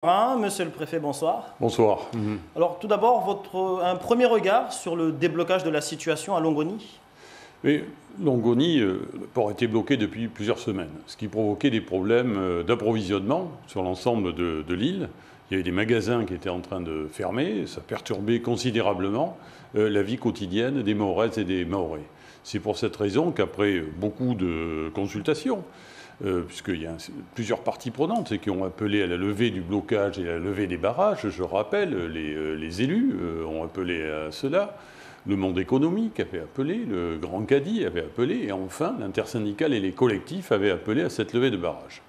Monsieur le préfet, bonsoir. Bonsoir. Alors tout d'abord, un premier regard sur le déblocage de la situation à Longoni. Mais Longoni, le port était bloqué depuis plusieurs semaines, ce qui provoquait des problèmes d'approvisionnement sur l'ensemble de l'île. Il y avait des magasins qui étaient en train de fermer, ça perturbait considérablement la vie quotidienne des Mahoraises et des Mahorais. C'est pour cette raison qu'après beaucoup de consultations, puisqu'il y a plusieurs parties prenantes qui ont appelé à la levée du blocage et à la levée des barrages. Je rappelle, les élus ont appelé à cela, le monde économique avait appelé, le Grand Cadi avait appelé, et enfin l'intersyndicale et les collectifs avaient appelé à cette levée de barrage.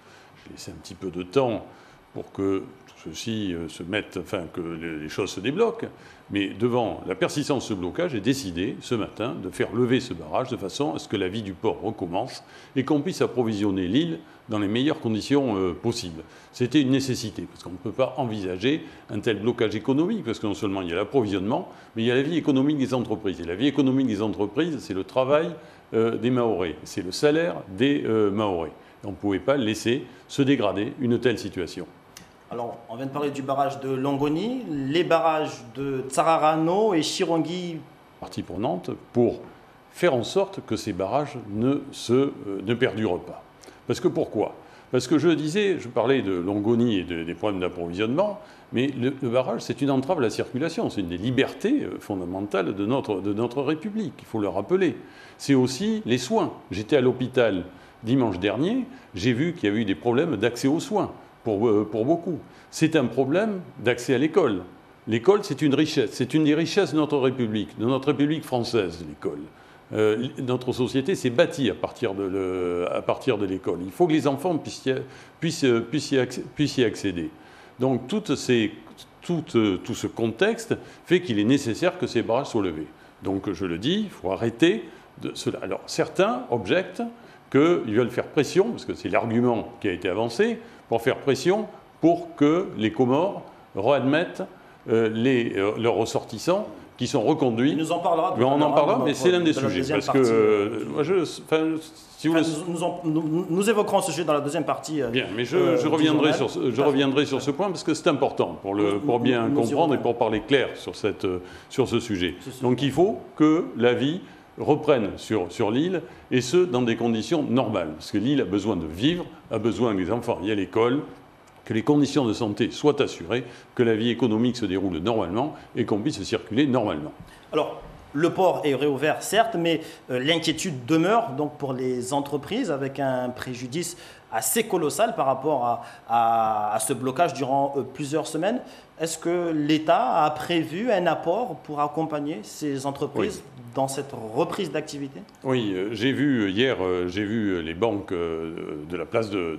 J'ai laissé un petit peu de temps pour que tout ceci se mette, enfin que les choses se débloquent, mais devant la persistance de ce blocage, j'ai décidé ce matin de faire lever ce barrage de façon à ce que la vie du port recommence et qu'on puisse approvisionner l'île dans les meilleures conditions possibles. C'était une nécessité, parce qu'on ne peut pas envisager un tel blocage économique, parce que non seulement il y a l'approvisionnement, mais il y a la vie économique des entreprises. Et la vie économique des entreprises, c'est le travail des Mahorais, c'est le salaire des Mahorais. On ne pouvait pas laisser se dégrader une telle situation. Alors, on vient de parler du barrage de Longoni, les barrages de Tsararano et Chirongi. Partie prenante pour faire en sorte que ces barrages ne perdurent pas. Parce que pourquoi ? Parce que je parlais de Longoni et des problèmes d'approvisionnement, mais le barrage, c'est une entrave à la circulation, c'est une des libertés fondamentales de notre République, il faut le rappeler. C'est aussi les soins. J'étais à l'hôpital dimanche dernier, j'ai vu qu'il y avait eu des problèmes d'accès aux soins. Pour beaucoup. C'est un problème d'accès à l'école. L'école, c'est une richesse. C'est une des richesses de notre République française, l'école. Notre société s'est bâtie à partir de l'école. Il faut que les enfants puissent y accéder. Donc tout ce contexte fait qu'il est nécessaire que ces barrages soient levés. Donc je le dis, il faut arrêter de cela. Alors certains objectent qu'ils veulent faire pression, parce que c'est l'argument qui a été avancé, pour faire pression pour que les Comores réadmettent leurs ressortissants qui sont reconduits. Il nous en parlera. On en parlera, mais c'est l'un des sujets. Parce que, si vous nous évoquerons ce sujet dans la deuxième partie. Bien, mais je reviendrai sur ce point parce que c'est important pour bien comprendre et pour parler clair sur ce sujet. Donc il faut que la vie reprennent sur l'île, et ce, dans des conditions normales. Parce que l'île a besoin de vivre, a besoin que les enfants aillent à l'école, que les conditions de santé soient assurées, que la vie économique se déroule normalement et qu'on puisse circuler normalement. Alors, le port est réouvert, certes, mais l'inquiétude demeure donc, pour les entreprises, avec un préjudice assez colossal par rapport à ce blocage durant plusieurs semaines. Est-ce que l'État a prévu un apport pour accompagner ces entreprises dans cette reprise d'activité ? Oui, hier, j'ai vu les banques de la place de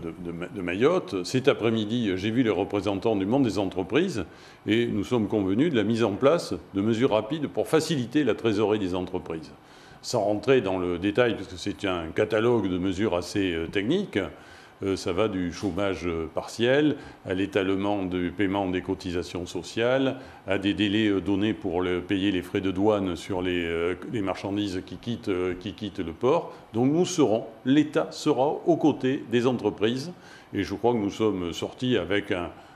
Mayotte. Cet après-midi, j'ai vu les représentants du monde des entreprises et nous sommes convenus de la mise en place de mesures rapides pour faciliter la trésorerie des entreprises. Sans rentrer dans le détail, parce que c'est un catalogue de mesures assez techniques, ça va du chômage partiel à l'étalement du paiement des cotisations sociales, à des délais donnés pour payer les frais de douane sur les marchandises qui quittent le port. Donc l'État sera aux côtés des entreprises et je crois que nous sommes sortis avec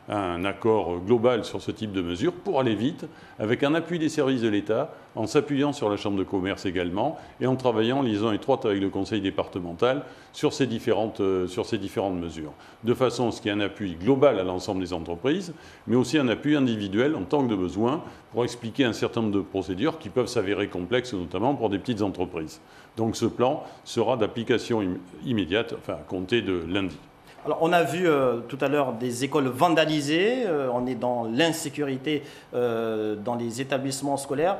un accord global sur ce type de mesures pour aller vite, avec un appui des services de l'État, en s'appuyant sur la Chambre de commerce également, et en travaillant en liaison étroite avec le Conseil départemental sur ces différentes mesures, de façon à ce qu'il y ait un appui global à l'ensemble des entreprises, mais aussi un appui individuel en tant que de besoin pour expliquer un certain nombre de procédures qui peuvent s'avérer complexes, notamment pour des petites entreprises. Donc ce plan sera d'application immédiate, enfin à compter de lundi. Alors, on a vu tout à l'heure des écoles vandalisées, on est dans l'insécurité dans les établissements scolaires.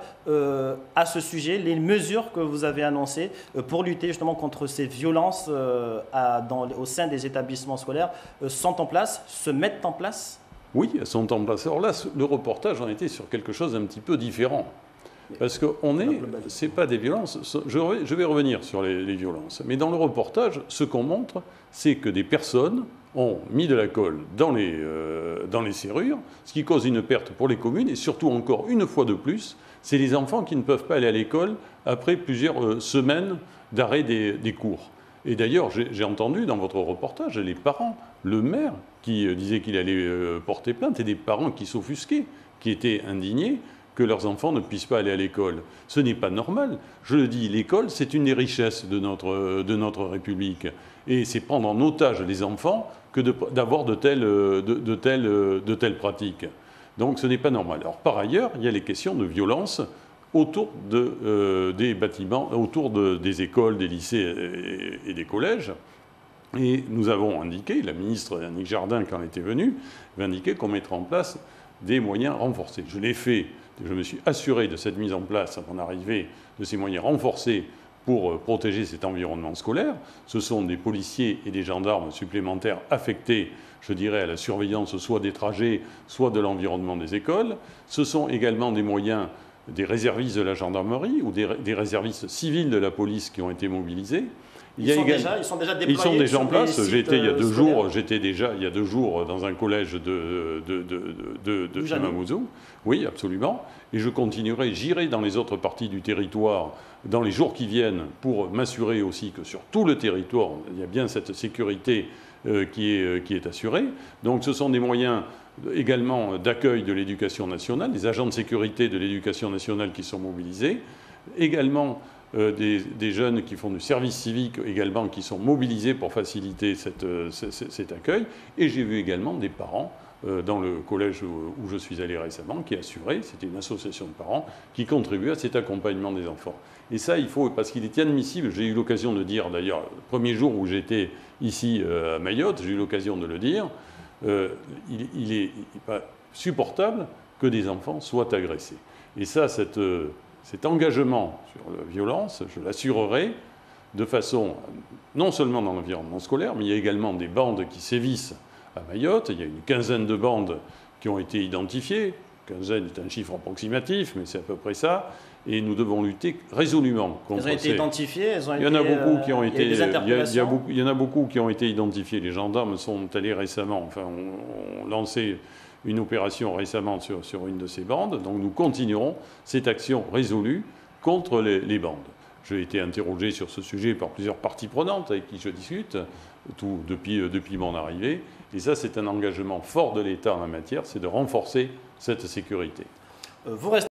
À ce sujet, les mesures que vous avez annoncées pour lutter justement contre ces violences au sein des établissements scolaires sont en place, se mettent en place ? Oui, elles sont en place. Alors là, le reportage en était sur quelque chose d'un petit peu différent. Parce que c'est pas des violences, je vais revenir sur les violences, mais dans le reportage, ce qu'on montre, c'est que des personnes ont mis de la colle dans les serrures, ce qui cause une perte pour les communes, et surtout encore une fois de plus, c'est les enfants qui ne peuvent pas aller à l'école après plusieurs semaines d'arrêt des cours. Et d'ailleurs, j'ai entendu dans votre reportage les parents, le maire qui disait qu'il allait porter plainte, et des parents qui s'offusquaient, qui étaient indignés que leurs enfants ne puissent pas aller à l'école. Ce n'est pas normal. Je le dis, l'école, c'est une des richesses de notre République. Et c'est prendre en otage les enfants que d'avoir de telles pratiques. Donc ce n'est pas normal. Alors par ailleurs, il y a les questions de violence autour des bâtiments, autour des écoles, des lycées et des collèges. Et nous avons indiqué, la ministre Annick Jardin, quand elle était venue, avait indiqué qu'on mettrait en place des moyens renforcés. Je l'ai fait, je me suis assuré de cette mise en place, à mon arrivée, de ces moyens renforcés pour protéger cet environnement scolaire. Ce sont des policiers et des gendarmes supplémentaires affectés, je dirais, à la surveillance soit des trajets, soit de l'environnement des écoles. Ce sont également des moyens des réservistes de la gendarmerie ou des réservistes civils de la police qui ont été mobilisés. Ils sont déjà déployés. Ils sont déjà en place. J'étais il y a 2 jours. J'étais déjà il y a 2 jours dans un collège de Mamoudzou. Oui, absolument. Et je continuerai. J'irai dans les autres parties du territoire dans les jours qui viennent pour m'assurer aussi que sur tout le territoire il y a bien cette sécurité qui est assurée. Donc ce sont des moyens également d'accueil de l'éducation nationale, des agents de sécurité de l'éducation nationale qui sont mobilisés, également des jeunes qui font du service civique également qui sont mobilisés pour faciliter cet accueil. Et j'ai vu également des parents dans le collège où je suis allé récemment qui assuraient, c'était une association de parents, qui contribuait à cet accompagnement des enfants. Et ça, il faut, parce qu'il est inadmissible, j'ai eu l'occasion de dire d'ailleurs, le premier jour où j'étais ici à Mayotte, j'ai eu l'occasion de le dire, il n'est pas supportable que des enfants soient agressés. Et ça, cet engagement sur la violence, je l'assurerai de façon, non seulement dans l'environnement scolaire, mais il y a également des bandes qui sévissent à Mayotte. Il y a une quinzaine de bandes qui ont été identifiées. Quinzaine est un chiffre approximatif, mais c'est à peu près ça. Et nous devons lutter résolument contre ces... Elles ont été identifiées, il y en a beaucoup qui ont été... Il y en a beaucoup qui ont été identifiés. Les gendarmes sont allés récemment, enfin, ont lancé une opération récemment sur une de ces bandes. Donc nous continuerons cette action résolue contre les bandes. J'ai été interrogé sur ce sujet par plusieurs parties prenantes avec qui je discute depuis mon arrivée. Et ça, c'est un engagement fort de l'État en la matière, c'est de renforcer cette sécurité. Vous restez